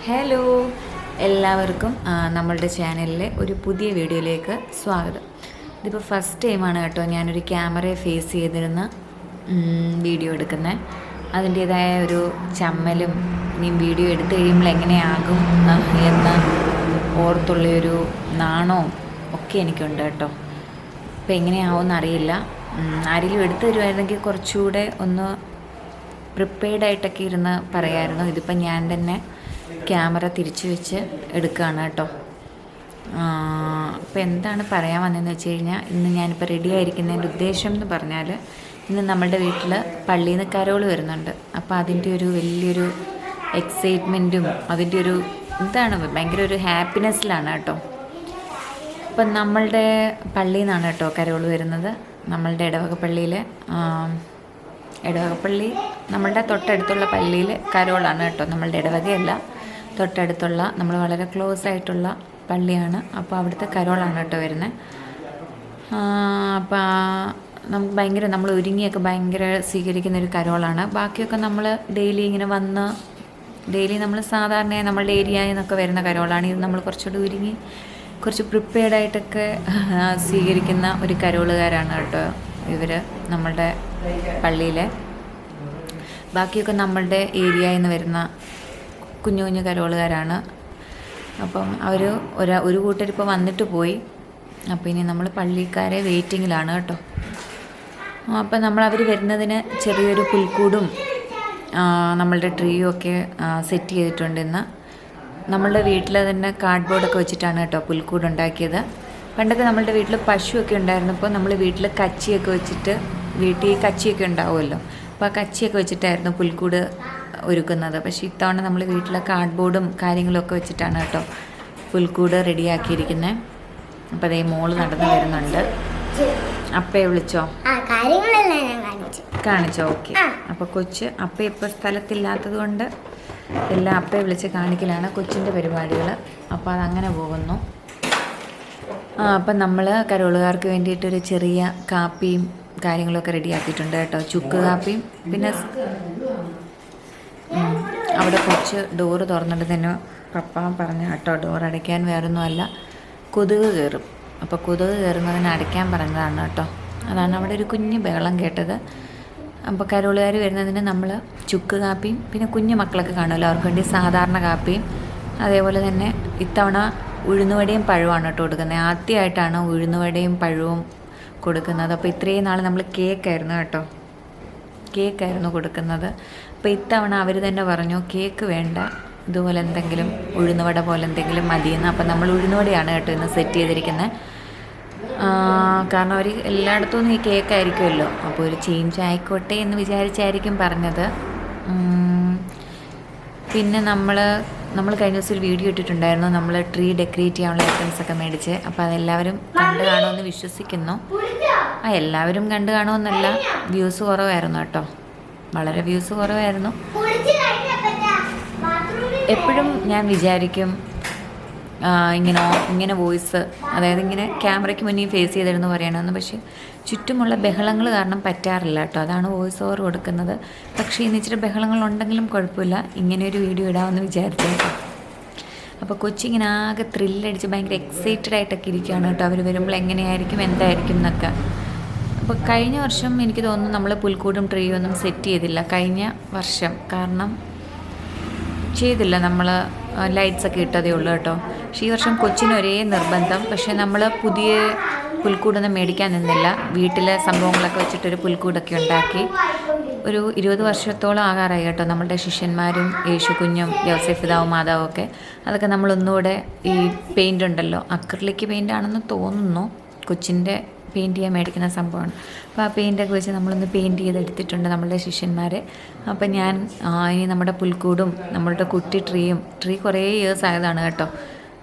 Hello, എല്ലാവർക്കും നമ്മളുടെ ചാനലിലെ ഒരു പുതിയ വീഡിയോയിലേക്ക് സ്വാഗതം. ഇതിപ്പോൾ ഫസ്റ്റ് ടൈമാണ് കേട്ടോ ഞാനൊരു ക്യാമറയെ ഫേസ് ചെയ്തിരുന്ന വീഡിയോ എടുക്കുന്നത്. അതിൻ്റേതായ ഒരു ചമ്മലും ഇനി വീഡിയോ എടുത്തു കഴിയുമ്പോൾ എങ്ങനെയാകും എന്ന ഓർത്തുള്ളൊരു നാണവും ഒക്കെ എനിക്കുണ്ട് കേട്ടോ. ഇപ്പോൾ എങ്ങനെയാവുമെന്ന് അറിയില്ല. ആരെങ്കിലും എടുത്തു തരുമായിരുന്നെങ്കിൽ കുറച്ചുകൂടെ ഒന്ന് പ്രിപ്പയർഡായിട്ടൊക്കെ ഇരുന്ന് പറയാമായിരുന്നു. ഇതിപ്പോൾ ഞാൻ തന്നെ ക്യാമറ തിരിച്ചു വെച്ച് എടുക്കുകയാണ് കേട്ടോ. അപ്പോൾ എന്താണ് പറയാൻ വന്നതെന്ന് വെച്ച് കഴിഞ്ഞാൽ, ഇന്ന് ഞാനിപ്പോൾ റെഡി ആയിരിക്കുന്നതിൻ്റെ ഉദ്ദേശം എന്ന് പറഞ്ഞാൽ, ഇന്ന് നമ്മളുടെ വീട്ടിൽ പള്ളിയിൽ നിന്ന് കരോൾ വരുന്നുണ്ട്. അപ്പോൾ അതിൻ്റെ ഒരു വലിയൊരു എക്സൈറ്റ്മെൻറ്റും അതിൻ്റെ ഒരു ഭയങ്കര ഒരു ഹാപ്പിനെസ്സിലാണ് കേട്ടോ. അപ്പം നമ്മളുടെ പള്ളിയിൽ നിന്നാണ് കേട്ടോ കരോൾ വരുന്നത്. നമ്മളുടെ ഇടവകപ്പള്ളി നമ്മളുടെ തൊട്ടടുത്തുള്ള പള്ളിയിൽ കരോളാണ് കേട്ടോ. നമ്മളുടെ ഇടവകയല്ല, തൊട്ടടുത്തുള്ള നമ്മൾ വളരെ ക്ലോസ് ആയിട്ടുള്ള പള്ളിയാണ്. അപ്പോൾ അവിടുത്തെ കരോളാണ് കേട്ടോ വരുന്നത്. അപ്പോൾ നമുക്ക് ഭയങ്കര നമ്മൾ ഒരുങ്ങിയൊക്കെ ഭയങ്കര സ്വീകരിക്കുന്നൊരു കരോളാണ്. ബാക്കിയൊക്കെ നമ്മൾ ഡെയിലി ഇങ്ങനെ വന്ന് നമ്മൾ സാധാരണയായി നമ്മളുടെ ഏരിയയിൽ നിന്നൊക്കെ വരുന്ന കരോളാണ്. ഇത് നമ്മൾ കുറച്ചുകൂടി ഒരുങ്ങി കുറച്ച് പ്രിപ്പയർഡായിട്ടൊക്കെ സ്വീകരിക്കുന്ന ഒരു കരോളുകാരാണ് കേട്ടോ ഇവർ നമ്മളുടെ പള്ളിയിലെ. ബാക്കിയൊക്കെ നമ്മളുടെ ഏരിയയിൽ നിന്ന് വരുന്ന കുഞ്ഞു കുഞ്ഞു കരോളുകാരാണ്. അപ്പം അവർ ഒരു കൂട്ടരിപ്പോൾ വന്നിട്ട് പോയി. അപ്പോൾ ഇനി നമ്മൾ പള്ളിക്കാരെ വെയിറ്റിങ്ങിലാണ് കേട്ടോ. അപ്പം അവർ വരുന്നതിന് ചെറിയൊരു പുൽക്കൂടും നമ്മളുടെ ട്രീയും ഒക്കെ സെറ്റ് ചെയ്തിട്ടുണ്ട്. ഇന്ന് നമ്മളുടെ വീട്ടിൽ തന്നെ കാർഡ്ബോർഡൊക്കെ വെച്ചിട്ടാണ് കേട്ടോ പുൽക്കൂട് ഉണ്ടാക്കിയത്. പണ്ടൊക്കെ നമ്മളുടെ വീട്ടിൽ പശുവൊക്കെ ഉണ്ടായിരുന്നപ്പോൾ നമ്മൾ വീട്ടിൽ കച്ചിയൊക്കെ വെച്ചിട്ട്, വീട്ടിൽ കച്ചിയൊക്കെ ഉണ്ടാവുമല്ലോ, അപ്പോൾ ആ കച്ചിയൊക്കെ വെച്ചിട്ടായിരുന്നു പുൽക്കൂട് ഒരുക്കുന്നത്. പക്ഷേ ഇത്തവണ നമ്മൾ വീട്ടിലെ കാർഡ്ബോർഡും കാര്യങ്ങളൊക്കെ വെച്ചിട്ടാണ് കേട്ടോ പുൽക്കൂട് റെഡിയാക്കിയിരിക്കുന്നത്. അപ്പോൾ അതേ മോള് നടന്നു വരുന്നുണ്ട്. അപ്പയെ വിളിച്ചോ? കാണിച്ചോ? ഓക്കെ. അപ്പോൾ കൊച്ച് അപ്പ ഇപ്പോൾ സ്ഥലത്തില്ലാത്തത് കൊണ്ട് എല്ലാം അപ്പയെ വിളിച്ച് കാണിക്കലാണ് കൊച്ചിൻ്റെ പരിപാടികൾ. അപ്പോൾ അതങ്ങനെ പോകുന്നു. അപ്പം നമ്മൾ കരോളുകാർക്ക് വേണ്ടിയിട്ടൊരു ചെറിയ കാപ്പിയും കാര്യങ്ങളൊക്കെ റെഡിയാക്കിയിട്ടുണ്ട് കേട്ടോ. ചുക്ക് കാപ്പിയും. പിന്നെ അവിടെ കൊച്ച് ഡോറ് തുറന്നിട്ട് തന്നെ പപ്പ പറഞ്ഞ കേട്ടോ ഡോർ അടയ്ക്കാൻ, വേറൊന്നുമല്ല, കൊതുക് കയറും. അപ്പോൾ കൊതുക് കയറുന്നതിന് അടയ്ക്കാൻ പറഞ്ഞതാണ് കേട്ടോ. അതാണ് അവിടെ ഒരു കുഞ്ഞ് ബഹളം കേട്ടത്. അപ്പോൾ കരോളുകാർ വരുന്നതിന് നമ്മൾ ചുക്ക് കാപ്പിയും പിന്നെ കുഞ്ഞു മക്കളൊക്കെ കാണുമല്ലോ അവർക്ക് വേണ്ടി സാധാരണ കാപ്പിയും, അതേപോലെ തന്നെ ഇത്തവണ ഉഴുന്നുവടയും പഴവുമാണ് കേട്ടോ കൊടുക്കുന്നത്. ആദ്യമായിട്ടാണ് ഉഴുന്നുവടയും പഴവും കൊടുക്കുന്നത്. അപ്പോൾ ഇത്രയും നാൾ നമ്മൾ കേക്കായിരുന്നു കൊടുക്കുന്നത്. അപ്പോൾ ഇത്തവണ അവർ തന്നെ പറഞ്ഞു കേക്ക് വേണ്ട, ഇതുപോലെ എന്തെങ്കിലും ഉഴുന്നുവട പോലെ എന്തെങ്കിലും മതിയെന്ന്. അപ്പോൾ നമ്മൾ ഉഴുന്നുവടയാണ് കേട്ടോ ഇന്ന് സെറ്റ് ചെയ്തിരിക്കുന്നത്. കാരണം അവർ എല്ലായിടത്തു നിന്നും ഈ കേക്കായിരിക്കുമല്ലോ, അപ്പോൾ ഒരു ചേഞ്ച് ആയിക്കോട്ടെ എന്ന് വിചാരിച്ചായിരിക്കും പറഞ്ഞത്. പിന്നെ നമ്മൾ കഴിഞ്ഞ ദിവസം ഒരു വീഡിയോ ഇട്ടിട്ടുണ്ടായിരുന്നു, നമ്മൾ ട്രീ ഡെക്കറേറ്റ് ചെയ്യാനുള്ള ഐറ്റംസൊക്കെ മേടിച്ച്. അപ്പോൾ അതെല്ലാവരും കണ്ടു കാണുമെന്ന് വിശ്വസിക്കുന്നു. എല്ലാവരും കണ്ടു കാണുമെന്നല്ല, വ്യൂസ് കുറവായിരുന്നു കേട്ടോ, വളരെ വ്യൂസ് കുറവായിരുന്നു. എപ്പോഴും ഞാൻ വിചാരിക്കും ഇങ്ങനെ വോയിസ്, അതായത് ഇങ്ങനെ ക്യാമറയ്ക്ക് മുന്നിൽ ഫേസ് ചെയ്തിരുന്നു പറയണമെന്ന്. പക്ഷേ ചുറ്റുമുള്ള ബഹളങ്ങൾ കാരണം പറ്റാറില്ല കേട്ടോ, അതാണ് വോയിസ് ഓവർ കൊടുക്കുന്നത്. പക്ഷേ ഇന്ന് ഇച്ചിരി ബഹളങ്ങളുണ്ടെങ്കിലും കുഴപ്പമില്ല, ഇങ്ങനെയൊരു വീഡിയോ ഇടാമെന്ന് വിചാരിച്ചു കേട്ടോ. അപ്പോൾ കൊച്ചിങ്ങനെ ആകെ ത്രില്ലടിച്ച് ഭയങ്കര എക്സൈറ്റഡ് ആയിട്ടൊക്കെ ഇരിക്കുകയാണ് കേട്ടോ. അവർ വരുമ്പോൾ എങ്ങനെയായിരിക്കും എന്തായിരിക്കും എന്നൊക്കെ. അപ്പോൾ കഴിഞ്ഞ വർഷം എനിക്ക് തോന്നുന്നു നമ്മൾ പുൽക്കൂടും ട്രീയും ഒന്നും സെറ്റ് ചെയ്തില്ല കഴിഞ്ഞ വർഷം, കാരണം ചെയ്തില്ല, നമ്മൾ ലൈറ്റ്സൊക്കെ ഇട്ടതേ ഉള്ളൂ കേട്ടോ. പക്ഷേ ഈ വർഷം കൊച്ചിന് ഒരേ നിർബന്ധം. പക്ഷേ നമ്മൾ പുതിയ പുൽക്കൂടൊന്നും മേടിക്കാൻ നിന്നില്ല, വീട്ടിലെ സംഭവങ്ങളൊക്കെ വെച്ചിട്ടൊരു പുൽക്കൂടൊക്കെ ഉണ്ടാക്കി. ഒരു 20 വർഷത്തോളം ആകാറായി കേട്ടോ നമ്മളുടെ ശിഷ്യന്മാരും യേശുകുഞ്ഞും യോസേഫ് പിതാവും മാതാവും ഒക്കെ. അതൊക്കെ നമ്മളൊന്നുകൂടെ ഈ പെയിൻ്റ് ഉണ്ടല്ലോ, അക്രിലിക് പെയിൻ്റ് ആണെന്ന് തോന്നുന്നു, കൊച്ചിൻ്റെ പെയിൻറ്റ് ചെയ്യാൻ മേടിക്കുന്ന സംഭവമാണ്. അപ്പോൾ ആ പെയിൻ്റൊക്കെ വെച്ച് നമ്മളൊന്ന് പെയിൻറ്റ് ചെയ്തെടുത്തിട്ടുണ്ട് നമ്മളുടെ ശിഷ്യന്മാരെ. അപ്പം ഞാൻ ഇനി നമ്മുടെ പുൽക്കൂടും നമ്മളുടെ കുട്ടി ട്രീ കുറേ ഇയേഴ്സ് ആയതാണ് കേട്ടോ.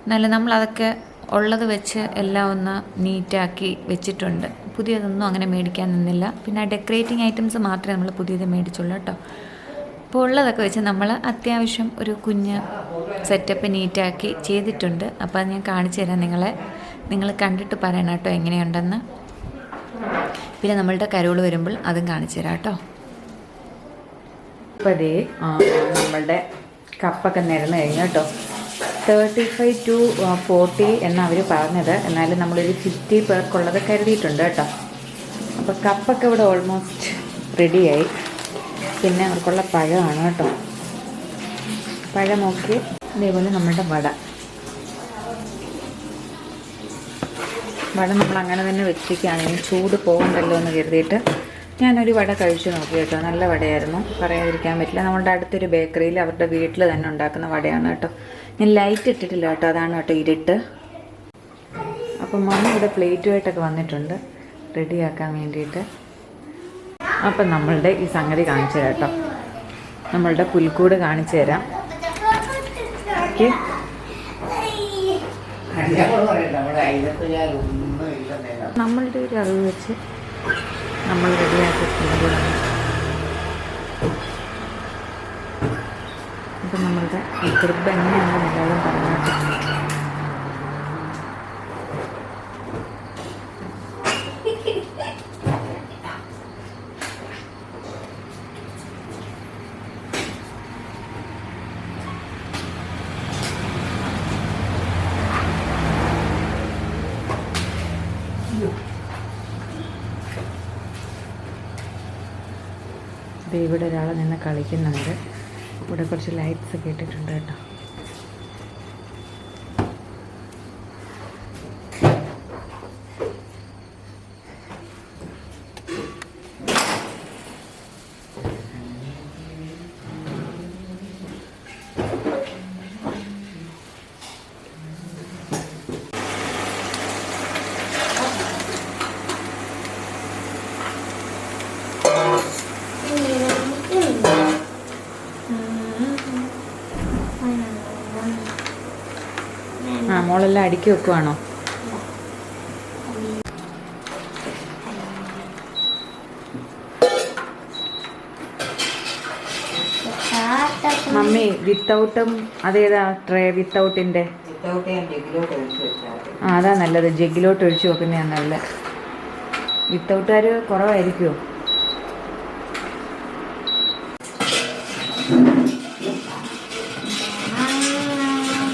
എന്നാലും നമ്മളതൊക്കെ ഉള്ളത് വെച്ച് എല്ലാം ഒന്ന് നീറ്റാക്കി വെച്ചിട്ടുണ്ട്. പുതിയതൊന്നും അങ്ങനെ മേടിക്കാൻ നിന്നില്ല. പിന്നെ ഡെക്കറേറ്റിംഗ് ഐറ്റംസ് മാത്രമേ നമ്മൾ പുതിയത് മേടിച്ചുള്ളൂ കേട്ടോ. അപ്പോൾ ഉള്ളതൊക്കെ വെച്ച് നമ്മൾ അത്യാവശ്യം ഒരു കുഞ്ഞ് സെറ്റപ്പ് നീറ്റാക്കി ചെയ്തിട്ടുണ്ട്. അപ്പോൾ അത് ഞാൻ കാണിച്ചു തരാം നിങ്ങൾ കണ്ടിട്ട് പറയണം കേട്ടോ എങ്ങനെയുണ്ടെന്ന്. പിന്നെ നമ്മളുടെ കരോൾ വരുമ്പോൾ അതും കാണിച്ചു തരാം കേട്ടോ. അപ്പോൾ അതേ നമ്മളുടെ കപ്പൊക്കെ നിരന്ന് കഴിഞ്ഞു കേട്ടോ. 35 to 40 എന്നാണ് അവർ പറഞ്ഞത്. എന്നാലും നമ്മളൊരു 50 പേർക്കുള്ളത് കരുതിയിട്ടുണ്ട് കേട്ടോ. അപ്പോൾ കപ്പൊക്കെ ഇവിടെ ഓൾമോസ്റ്റ് റെഡിയായി. പിന്നെ അവർക്കുള്ള പഴമാണ് കേട്ടോ. പഴമൊക്കെ ഇതേപോലെ നമ്മളുടെ വട നമ്മൾ അങ്ങനെ തന്നെ വെച്ചിരിക്കുകയാണ്. ചൂട് പോകണ്ടല്ലോ എന്ന് കരുതിയിട്ട് ഞാനൊരു വട കഴിച്ചു നോക്കി കേട്ടോ. നല്ല വടയായിരുന്നു, പറയാതിരിക്കാൻ പറ്റില്ല. നമ്മളുടെ അടുത്തൊരു ബേക്കറിയിൽ അവരുടെ വീട്ടിൽ തന്നെ ഉണ്ടാക്കുന്ന വടയാണ് കേട്ടോ. ഞാൻ ലൈറ്റ് ഇട്ടിട്ടില്ല കേട്ടോ, അതാണ് കേട്ടോ ഇരുട്ട്. അപ്പം മമ്മി ഇവിടെ പ്ലേറ്റുമായിട്ടൊക്കെ വന്നിട്ടുണ്ട് റെഡിയാക്കാൻ വേണ്ടിയിട്ട്. അപ്പം നമ്മളുടെ ഈ സംഗതി കാണിച്ചു തരാം കേട്ടോ. നമ്മളുടെ പുൽക്കൂട് കാണിച്ചു തരാം. ഓക്കെ, നമ്മളുടെ ഒരു അറിവ് വെച്ച് നമ്മൾ റെഡിയാക്കിയിട്ടുള്ളതാണ്. അപ്പം നമ്മളുടെ ഈ ക്രിബ് എങ്ങനെയാണെന്ന് എല്ലാവരും പറഞ്ഞിട്ട് ഇവിടെ ഒരാൾ നിന്ന് കളിക്കുന്നുണ്ട്. ഇവിടെ കുറച്ച് ലൈറ്റ്സ് ഒക്കെ ഇട്ടിട്ടുണ്ട് കേട്ടോ. മോളെല്ലാം അടുക്കി വെക്കുവാണോ? മമ്മി വിത്തൗട്ടും അതേതാ ട്രേ വിത്തൗട്ടിൻ്റെ? അതാ നല്ലത്, ജഗ്ഗിലോട്ട് ഒഴിച്ചു വെക്കുന്നതാണ് നല്ലത്. വിത്തൗട്ടുകാർ കുറവായിരിക്കുമോ?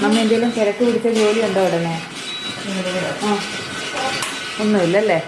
നമ്മ എന്തെങ്കിലും തിരക്ക് പിടിച്ച ജോലി ഉണ്ടോ ഉടനെ? ആ, ഒന്നുമില്ലല്ലേ?